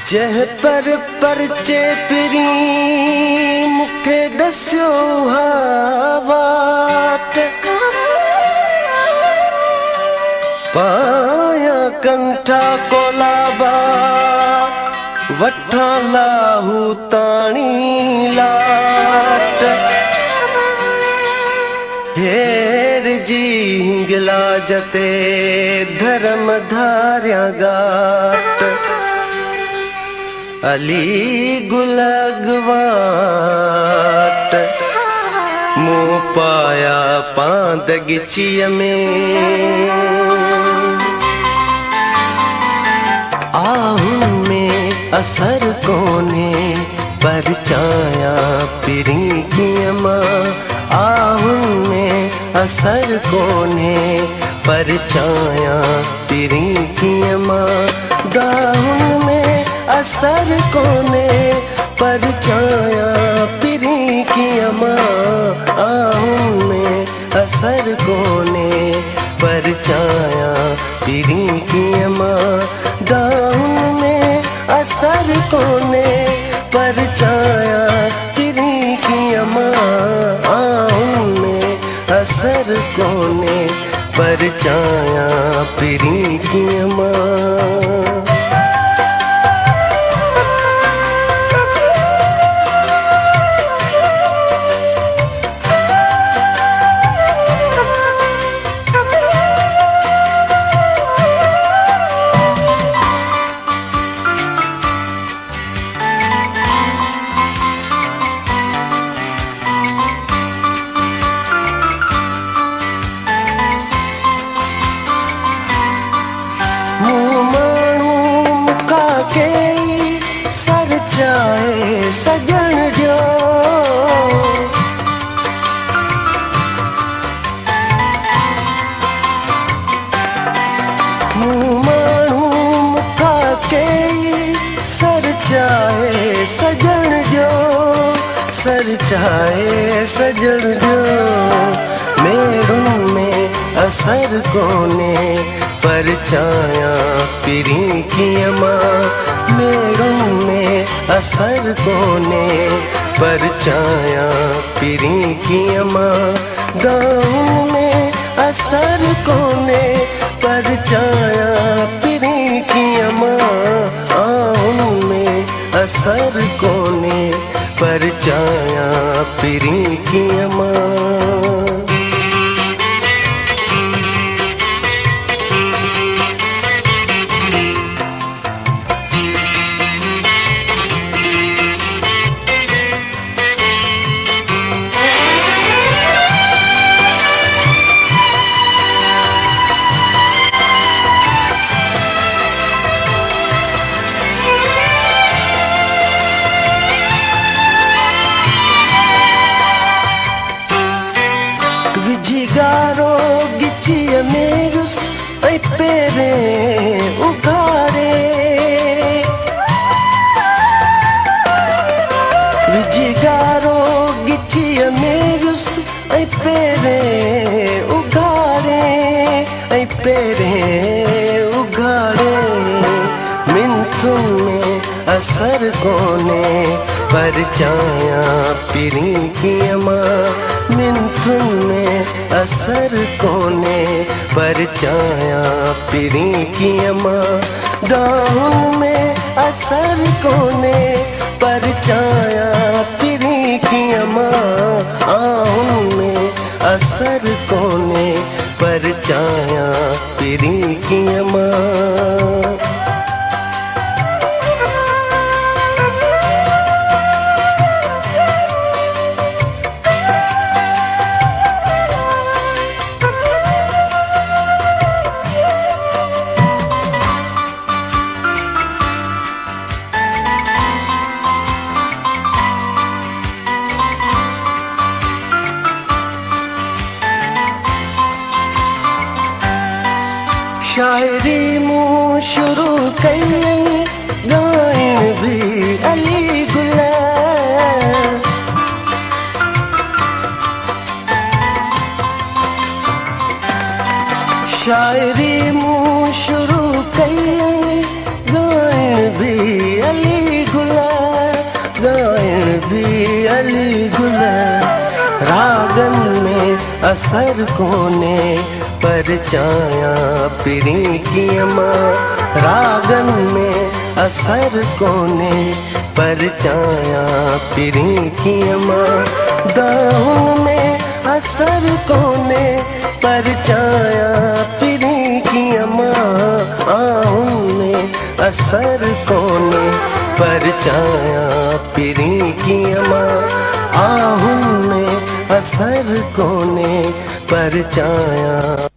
जह पर परचे पिरी मुखे दस्यो हावाट पाया कंठा कोलाबा वठा लाहू ताणी लाट हेर जी हिंगला जते धर्म धार्या गाट अली गुलगवाट मुँह पाया पांदगचिय में आहुन में असर कोने परचाया पिरी की माँ आहुन में असर कोने परचाया पिरी की माँ दाहुन में असर कोने परचाया पिरी की माँ आहुन में असर कोने परचाया पिरी की माँ दाहुन में असर कोने परचाया पिरी की माँ आहुन में असर कोने परचाया पिरी की माँ सजन जो माण्हू मुखा के सर चाहे सजन जो सर चाहे सजन जो मेरुन में असर कोने परचाया पिरी की माँ मेरुन में असर कोने परचाया पिरी की माँ गाँव में असर कोने परचाया पिरी की माँ आहुन में असर कोने परचाया पिरी की माँ विझिगारो गिचिय मेरुस ऐ पेरे उघारे विझिगारो गिचिय मेरुस ऐ पेरे उघारे ऐ पेरे उघारे मिंथुन में असर कोने परचाया पिरी की माँ मिंथुन में असर कोने परचाया पिरी की माँ दाहुन में असर कोने परचाया पिरी की माँ आहुन में असर कोने परचाया पिरी की माँ शायरी मुँह शुरू कयन गायन भी अली गुलाम शायरी मुँह शुरू कयन गायन भी अली असर कोने परचाया पिरी की अमा रागन में असर कोने परचाया पिरी की अमा दाहूं में असर कोने परचाया पिरी की अमा आहूं में असर कोने परचाया पिरी की अमा आहूं में असर कोने परचाया